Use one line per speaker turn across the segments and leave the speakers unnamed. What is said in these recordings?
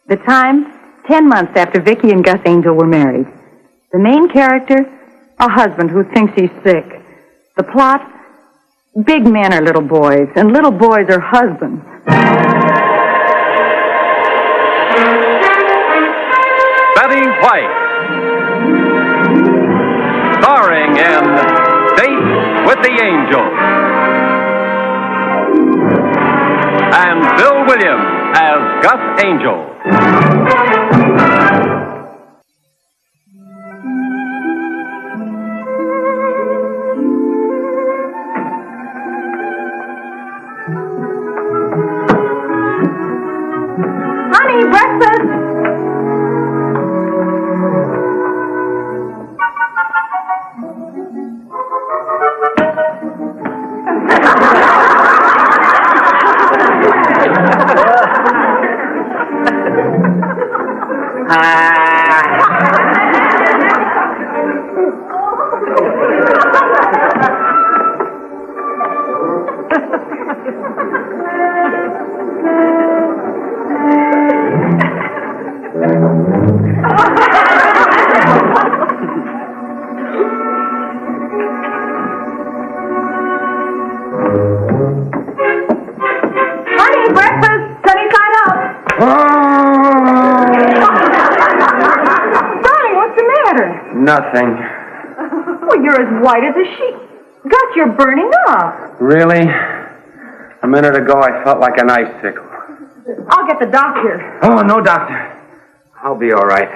The time, 10 months after Vickie and Gus Angel were married. The main character, a husband who thinks he's sick. The plot, big men are little boys, and little boys are husbands.
Betty White. Starring in Date with the Angel. And Bill Williams as Gus Angel.
Honey, breakfast!
Nothing.
Well, you're as white as a sheet. Gus, you're burning up.
Really? A minute ago, I felt like an icicle.
I'll get the doctor.
Oh, no, doctor. I'll be all right.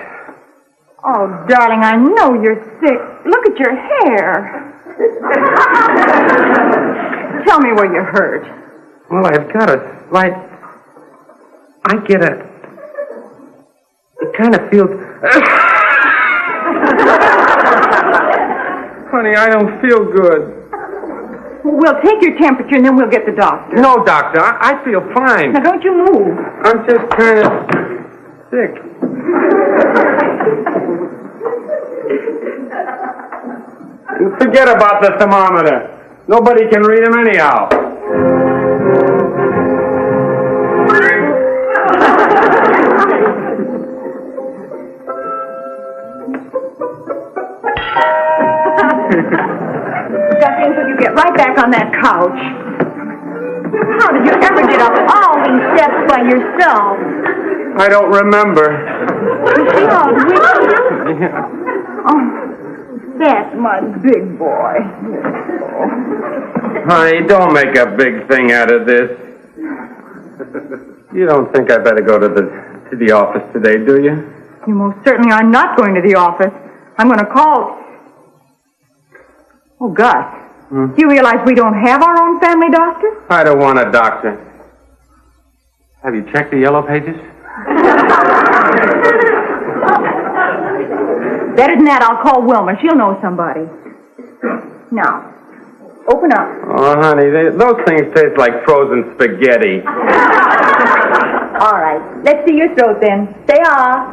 Oh, darling, I know you're sick. Look at your hair. Tell me where you're hurt.
Well, I've got a slight... It kind of feels... Honey, I don't feel good.
We'll take your temperature and then we'll get the doctor.
No, doctor, I feel fine.
Now, don't you move.
I'm just kind of sick. Forget about the thermometer. Nobody can read them anyhow.
You get right back on that couch. How did you ever get up all these steps by yourself?
I don't remember.
You see how weak you are?
Yeah.
Oh, that's my big boy.
Honey, don't make a big thing out of this. You don't think I better go to the office today, do you?
You most certainly are not going to the office. I'm going to call... Oh, Gus. Do you realize we don't have our own family doctor?
I don't want a doctor. Have you checked the yellow pages?
Better than that, I'll call Wilma. She'll know somebody. Now, open up.
Oh, honey, those things taste like frozen spaghetti.
All right. Let's see your throat then. Say ah.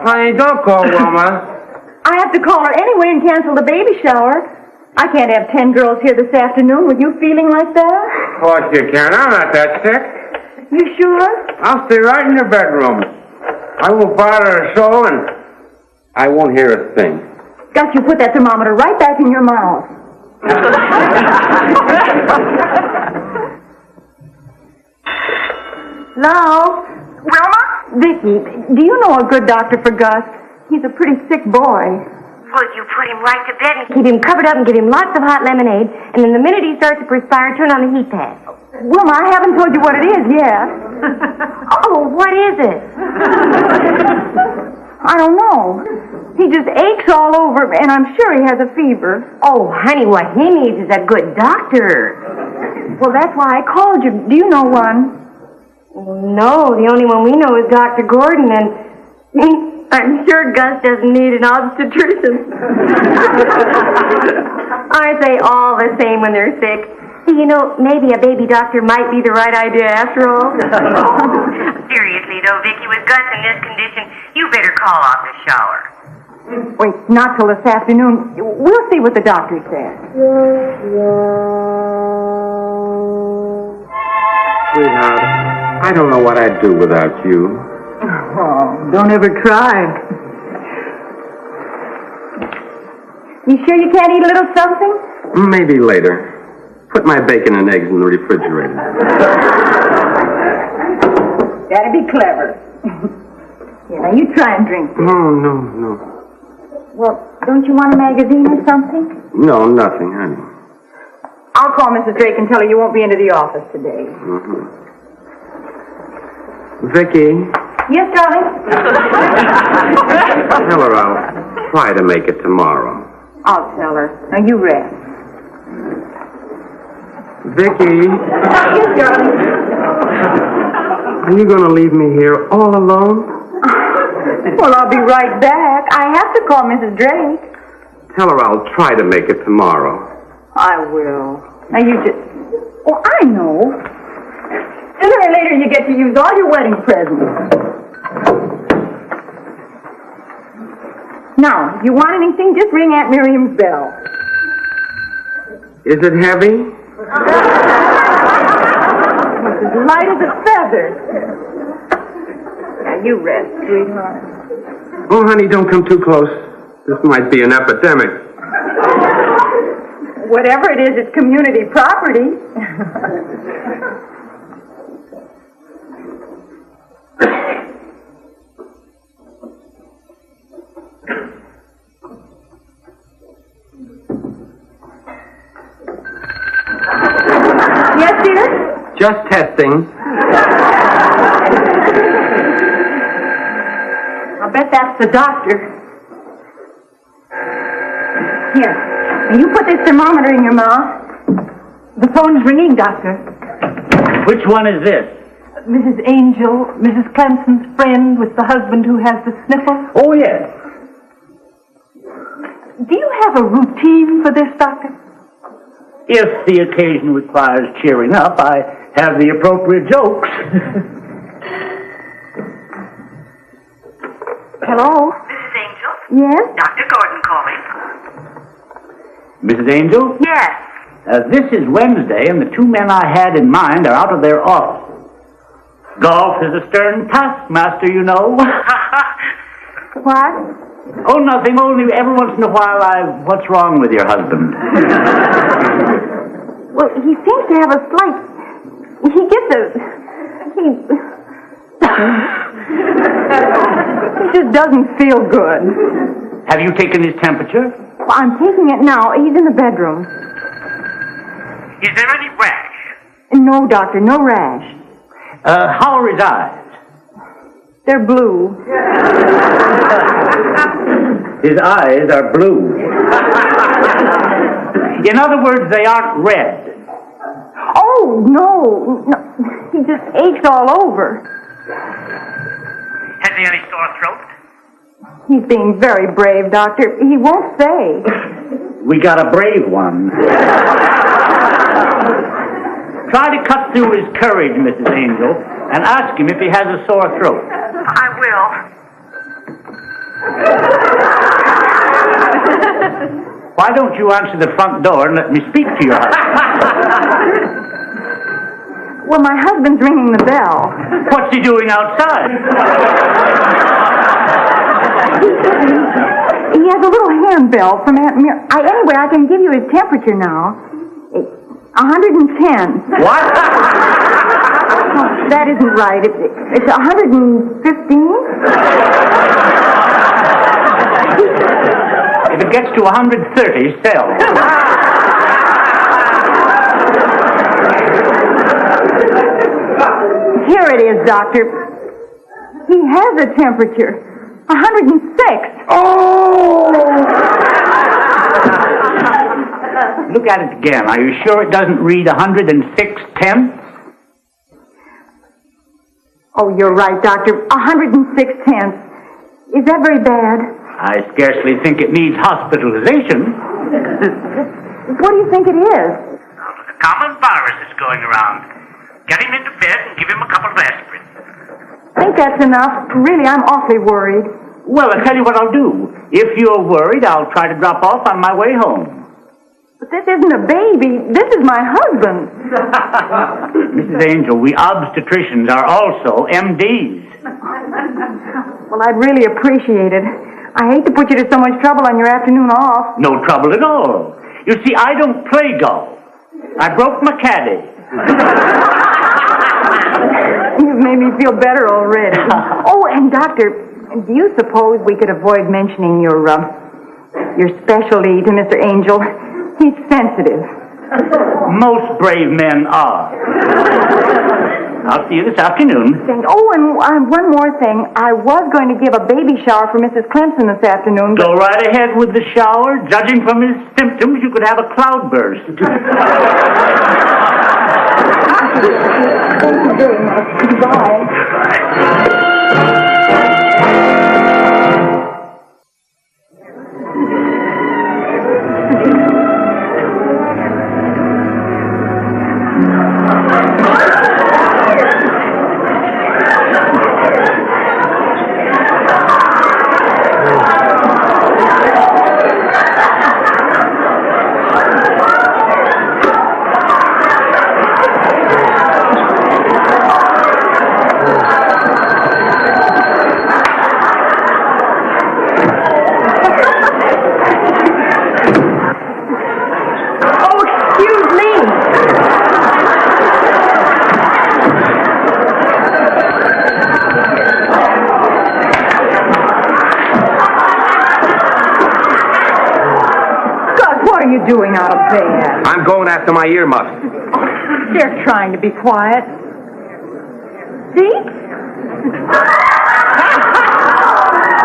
Honey, don't call Wilma.
I have to call her anyway and cancel the baby shower. I can't have 10 girls here this afternoon with you feeling like that.
Of course you can. I'm not that sick.
You sure?
I'll stay right in your bedroom. I won't bother a soul, and I won't hear a thing.
Gus, you put that thermometer right back in your mouth. Hello?
Wilma?
Vickie, do you know a good doctor for Gus? He's a pretty sick boy.
Well, you put him right to bed and
Keep him covered up and give him lots of hot lemonade, and then the minute he starts to perspire, turn on the heat pad.
Wilma, I haven't told you what it is yet.
Oh, what is it?
I don't know. He just aches all over, and I'm sure he has a fever.
Oh, honey, what he needs is a good doctor.
Well, that's why I called you. Do you know one?
No, the only one we know is Dr. Gordon, and I'm sure Gus doesn't need an obstetrician. Aren't they all the same when they're sick? So, you know, maybe a baby doctor might be the right idea after all.
seriously, though, Vickie, with Gus in this condition, you better call off the shower.
Wait, not till this afternoon. We'll see what the doctor says.
Sweetheart, I don't know what I'd do without you.
Oh, don't ever try. You sure you can't eat a little something?
Maybe later. Put my bacon and eggs in the refrigerator.
That'd be clever. Yeah, now you try and drink this.
No.
Well, don't you want a magazine or something?
No, nothing, honey.
I'll call Mrs. Drake and tell her you won't be into the office today.
Mm-hmm. Vickie?
Yes, darling?
Tell her I'll try to make it tomorrow.
I'll tell her. Now, you rest.
Vickie?
Yes, darling?
Are you going to leave me here all alone?
Well, I'll be right back. I have to call Mrs. Drake.
Tell her I'll try to make it tomorrow.
I will. Now, you just... Oh, I know. Sooner or later, you get to use all your wedding presents. Now, you want anything, just ring Aunt Miriam's bell.
Is it heavy?
It's as light as a feather. Now, you rest, sweetheart.
Oh, honey, don't come too close. This might be an epidemic.
Whatever it is, it's community property. Yes, dear?
Just testing.
I'll bet that's the doctor. Here. Now you put this thermometer in your mouth. The phone's ringing, Doctor.
Which one is this?
Mrs. Angel, Mrs. Clemson's friend with the husband who has the sniffles.
Oh, yes.
Do you have a routine for this, Doctor?
If the occasion requires cheering up, I have the appropriate jokes.
Hello?
Mrs. Angel?
Yes?
Dr. Gordon calling.
Mrs. Angel?
Yes.
This is Wednesday, and the two men I had in mind are out of their office. Golf is a stern taskmaster, you know.
What?
Oh, nothing. Only every once in a while what's wrong with your husband?
Well, he seems to have a slight... He gets a... He
just doesn't feel good.
Have you taken his temperature?
Well, I'm taking it now. He's in the bedroom.
Is there any rash?
No, Doctor, no rash.
How are his eyes?
They're blue.
His eyes are blue. In other words, they aren't red.
Oh, no. He just aches all over.
Has he any sore throat?
He's being very brave, Doctor. He won't say.
We got a brave one. Try to cut through his courage, Mrs. Angel, and ask him if he has a sore throat.
I will.
Why don't you answer the front door and let me speak to your husband?
Well, my husband's ringing the bell.
What's he doing outside?
He has a little handbell from Aunt Mir. Anyway, I can give you his temperature now. It's 110.
What?
Oh, that isn't right. It's 115.
If it gets to 130, sell.
Here it is, Doctor. He has a temperature. 106.
Oh!
Look at it again. Are you sure it doesn't read 106 tenths?
Oh, you're right, Doctor. 106 tenths. Is that very bad?
I scarcely think it needs hospitalization.
What do you think it is?
A common virus is going around. Get him into bed and give him a couple of aspirin.
I think that's enough. Really, I'm awfully worried.
Well, I'll tell you what I'll do. If you're worried, I'll try to drop off on my way home.
this isn't a baby. This is my husband.
Mrs. Angel, we obstetricians are also MDs.
Well, I'd really appreciate it. I hate to put you to so much trouble on your afternoon off.
No trouble at all. You see, I don't play golf. I broke my caddy.
You've made me feel better already. Oh, and Doctor, do you suppose we could avoid mentioning your specialty to Mr. Angel? He's sensitive.
Most brave men are. I'll see you this afternoon.
Oh, and one more thing. I was going to give a baby shower for Mrs. Clemson this afternoon.
Go right ahead with the shower. Judging from his symptoms, you could have a cloudburst.
Thank you very much. Goodbye. Doing out of bed?
I'm going after my earmuffs.
They're trying to be quiet. See?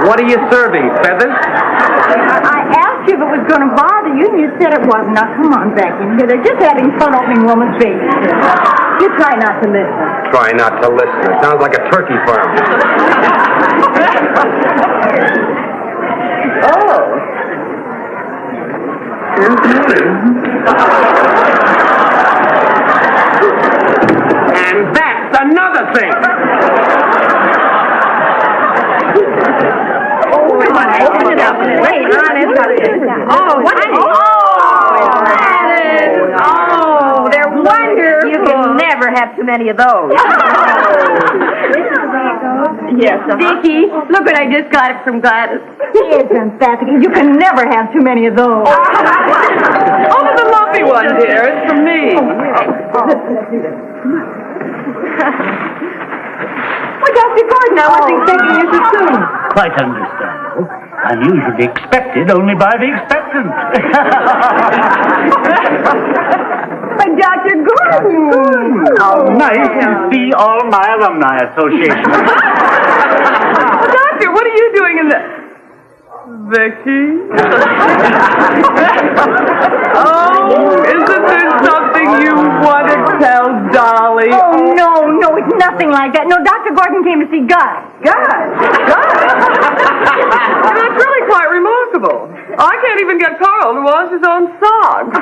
What are you serving, feathers?
I asked you if it was going to bother you, and you said it wasn't. Now, come on back in here. They're just having fun opening woman's baby. You try not to listen.
Try not to listen. It sounds like a turkey farm.
Oh.
And that's another thing.
Oh, come on, open it up. Wait, oh, what is it? Oh, they're wonderful.
You can never have too many of those.
Yes,
Vickie, look what I just got from Gladys.
Isn't that? You can never have too many of those.
Oh, the lumpy one, dear. It's from me.
Well, Dr. Gordon, I wasn't expecting you so soon.
Quite understandable. Unusually expected only by the expectant.
But Dr. Gordon!
How nice to see all my alumni association.
Doctor, what are you doing in the... Vickie? Oh, isn't there something you want to tell Dolly?
Oh, no, it's nothing like that. No, Dr. Gordon came to see Gus.
Well, that's really quite remarkable. I can't even get Carl to wash his own socks.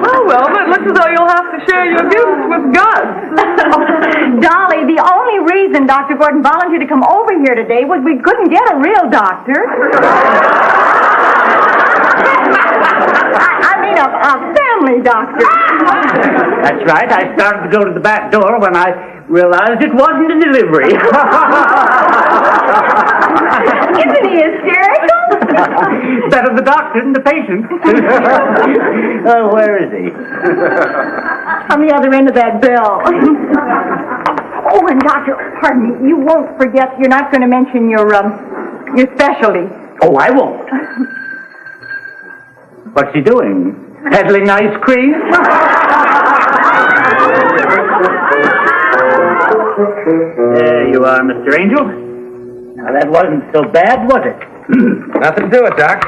Oh, well, but it looks as though you'll have to share your gifts with Gus.
Dolly, the only reason Dr. Gordon volunteered to come over here today was we couldn't get a real doctor. I mean, a family doctor.
That's right. I started to go to the back door when I realized it wasn't a delivery.
Isn't he hysterical?
Better the doctor than the patient. Oh, where is he?
On the other end of that bell. Oh, and Doctor, pardon me, you won't forget, you're not going to mention your specialty.
Oh, I won't. What's he doing? Peddling ice cream? There you are, Mr. Angel. Now, that wasn't so bad, was it?
Nothing to it, Doc.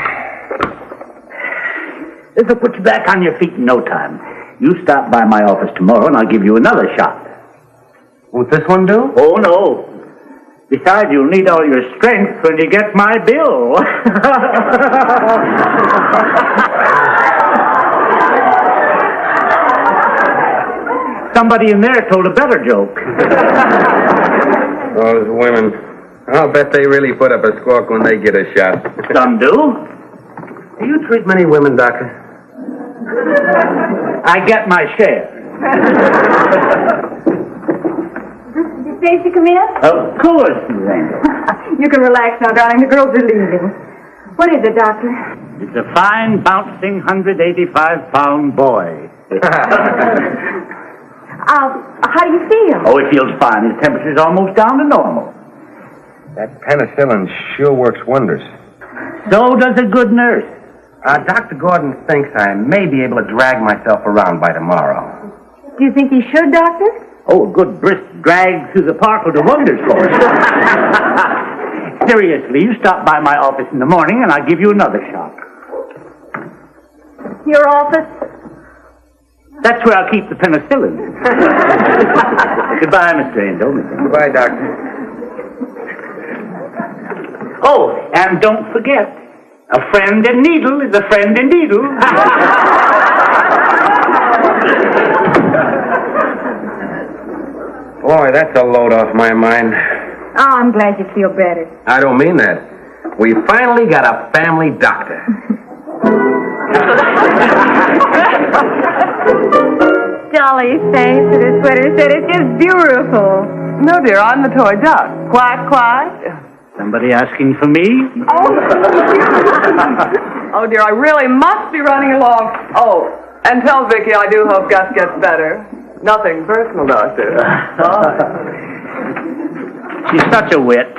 This will put you back on your feet in no time. You stop by my office tomorrow, and I'll give you another shot.
Won't this one do?
Oh, no. Besides, you'll need all your strength when you get my bill. Somebody in there told a better joke.
Those women. I'll bet they really put up a squawk when they get a shot.
Some do.
Do you treat many women, Doctor?
I get my share.
Did Stacy come in?
Of course, Miss Angel.
You can relax now, darling. The girls are leaving. What is it, Doctor?
It's a fine, bouncing, 185-pound boy.
How do you feel?
Oh, he feels fine. His temperature's almost down to normal.
That penicillin sure works wonders.
So does a good nurse.
Dr. Gordon thinks I may be able to drag myself around by tomorrow.
Do you think he should, Doctor?
Oh, a good brisk drag through the park will do wonders for us. Seriously, you stop by my office in the morning and I'll give you another shot.
Your office?
That's where I'll keep the penicillin. Goodbye, Mr. Angel.
Goodbye, Doctor.
Oh, and don't forget, a friend in needle is a friend in needle.
Boy, that's a load off my mind.
Oh, I'm glad you feel better.
I don't mean that. We finally got a family doctor.
Dolly's face with her sweater said it's just beautiful.
No, dear, I'm the toy duck. Quack, quack.
Somebody asking for me?
Oh, dear, I really must be running along. Oh, and tell Vickie I do hope Gus gets better. Nothing personal, Doctor.
She's such a wit.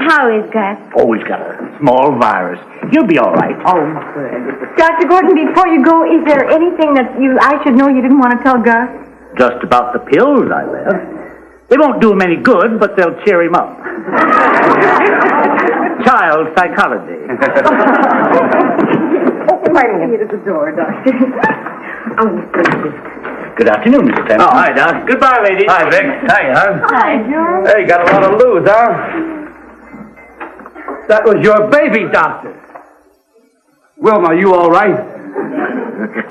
How is Gus?
Oh, he's got a small virus. He'll be all right.
Oh, good. Dr. Gordon, before you go, is there anything that I should know you didn't want to tell Gus?
Just about the pills I left. They won't do him any good, but they'll cheer him up. Child psychology.
Pardon me. At the door, Doctor.
Good afternoon, Mr. Stanton.
Oh, hi, Doc.
Goodbye, ladies.
Hi, Vic. Hi, hon.
Hi, George.
Hey, got a lot to lose, huh? That was your baby, Doctor. Wilma, you all right?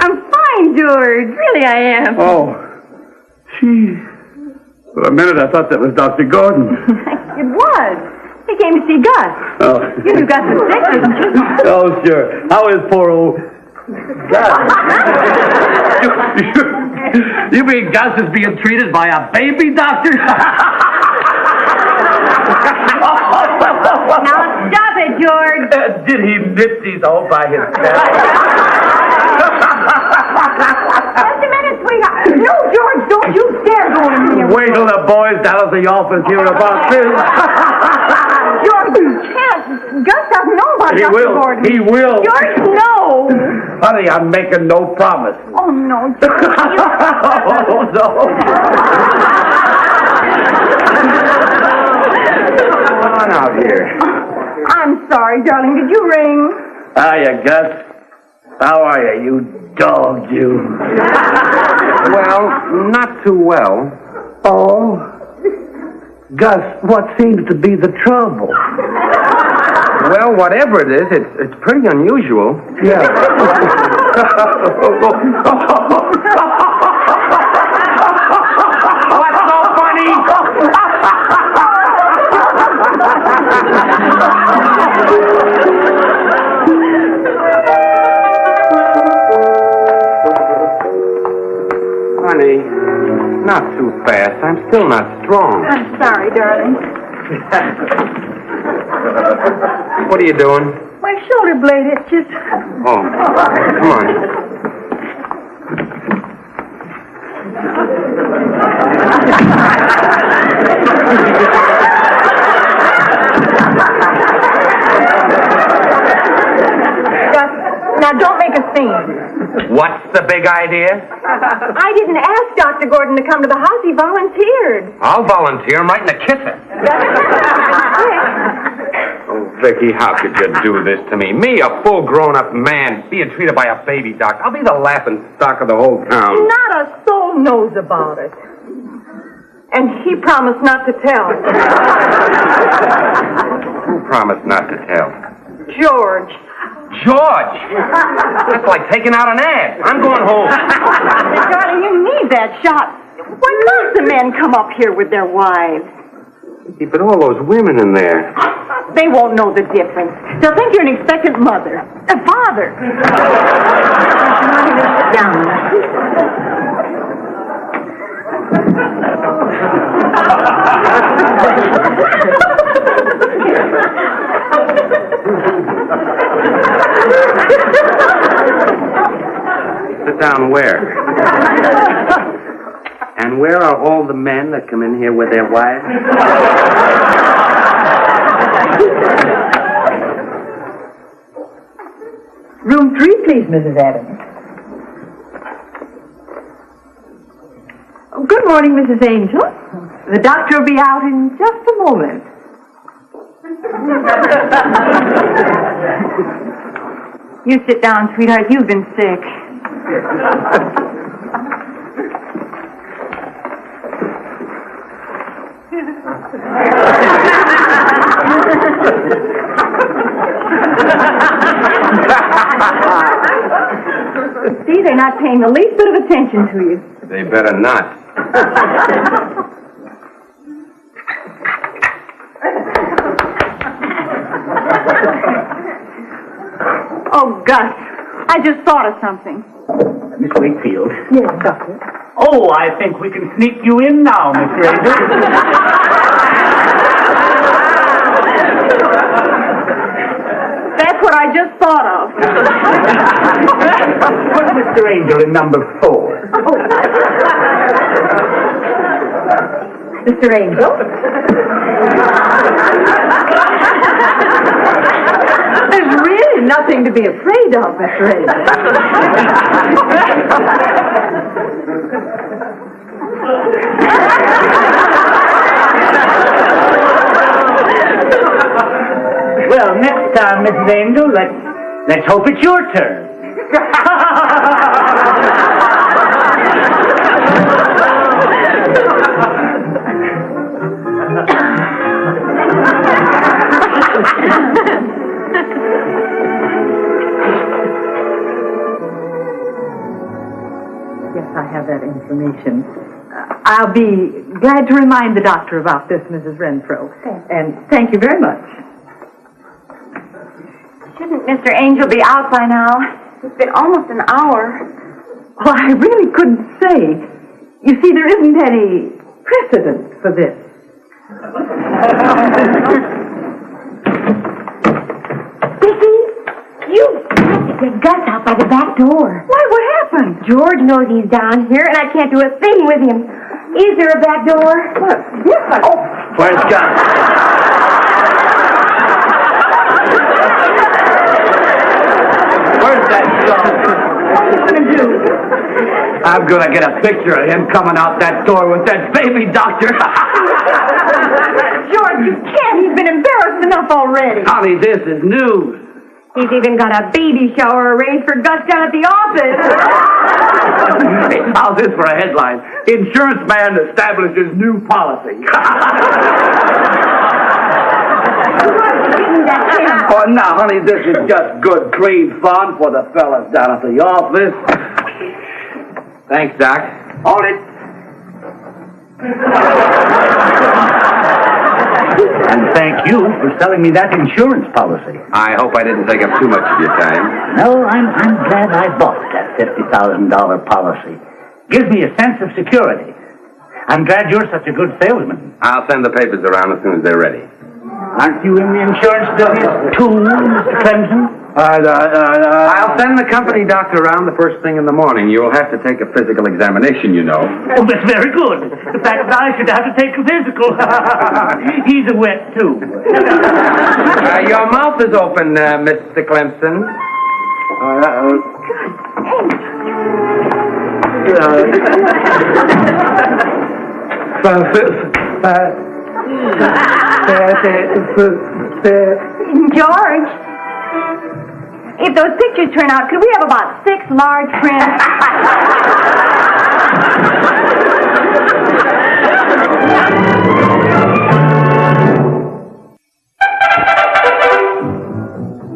I'm fine, George. Really, I am.
Oh, gee. For a minute, I thought that was Dr. Gordon.
It was. He came to see Gus.
Oh.
You got the sick, didn't you?
Oh, sure. How is poor old Gus? You mean Gus is being treated by a baby doctor?
Now stop it, George.
Did he knit these all by himself?
Just a minute, sweetheart. No, George, don't you dare go in here.
Wait till the boys down at the office hear about this.
George, you can't. Gus doesn't know about
He
Dr.
will.
Gordon.
He will.
George, no.
Honey, I'm making no promise.
Oh, no, George.
Oh, no. Come on out here.
I'm sorry, darling. Did you ring?
Hiya, Gus. How are you, you dog, you? Well, not too well.
Oh. Gus, what seems to be the trouble?
Well, whatever it is, it's pretty unusual.
Yeah.
What's so funny? Honey, not too fast. I'm still not strong.
I'm sorry, darling.
What are you doing?
My shoulder blade itches.
Oh, come on.
Gus, now don't make a scene.
What's the big idea?
I didn't ask Dr. Gordon to come to the house. He volunteered.
I'll volunteer. I'm writing a kisser. Oh, Vickie, how could you do this to me? Me, a full grown-up man, being treated by a baby doctor. I'll be the laughing stock of the whole town.
Not a soul knows about it. And he promised not to tell.
Who promised not to tell?
George.
George! That's like taking out an ad. I'm going home.
Darling, you need that shot. When most of men come up here with their wives.
But all those women in there.
They won't know the difference. They'll think you're an expectant mother. A father. Sit down.
Sit down where? And where are all the men that come in here with their wives?
Room 3, please, Mrs. Adams. Good morning, Mrs. Angel. The doctor will be out in just a moment. You sit down, sweetheart. You've been sick. See, they're not paying the least bit of attention to you.
They better not.
Oh, Gus, I just thought of something.
Miss Wakefield.
Yes, Doctor.
Oh, I think we can sneak you in now, Miss Ranger.
That's what I just thought of.
Put Mr. Angel in number 4.
Oh. Mr. Angel? There's really nothing to be afraid of, Mr. Angel.
Well, next time, Mrs. Angel, let's hope it's your turn.
Yes, I have that information. I'll be glad to remind the doctor about this, Mrs. Renfro. And thank you very much.
Shouldn't Mr. Angel be out by now? It's been almost an hour.
Well, I really couldn't say. You see, there isn't any precedent for this.
Vickie, you have to get Gus out by the back door.
Why, what happened?
George knows he's down here, and I can't do a thing with him. Is there a back door?
What? Yes,
Oh,
Where's Gus? Where's that dog?
what are you going to do?
I'm gonna get a picture of him coming out that door with that baby doctor.
George, you can't. He's been embarrassed enough already.
Honey, this is news.
he's even got a baby shower arranged for Gus down at the office.
Hey, how's this for a headline? Insurance man establishes new policy. Oh, now, honey, this is just good, clean fun for the fellas down at the office.
Thanks, Doc.
Hold it. And thank you for selling me that insurance policy.
I hope I didn't take up too much of your time.
No, I'm glad I bought that $50,000 policy. Gives me a sense of security. I'm glad you're such a good salesman.
I'll send the papers around as soon as they're ready.
Aren't you in the insurance business too, Mr. Clemson?
I'll send the company doctor around the first thing in the morning. You'll have to take a physical examination, you know.
Oh, that's very good. In fact, I should have to take a physical. He's a wet, too.
Your mouth is open, Mr. Clemson.
George, if those pictures turn out, could we have about 6 large prints?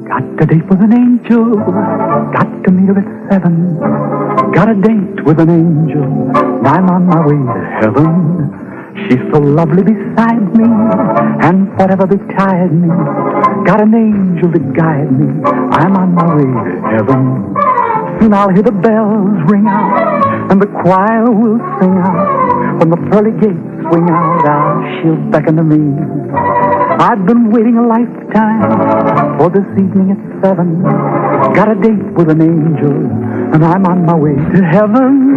Got a date with an angel, got to meet her at 7. Got a date with an angel, I'm on my way to heaven. She's so lovely beside me, and whatever betide me, got an angel to guide me. I'm on my way to heaven. Soon I'll hear the bells ring out, and the choir will sing out. When the pearly gates swing out, she'll beckon to me. I've been waiting a lifetime for this evening at 7. Got a date with an angel, and I'm on my way to heaven.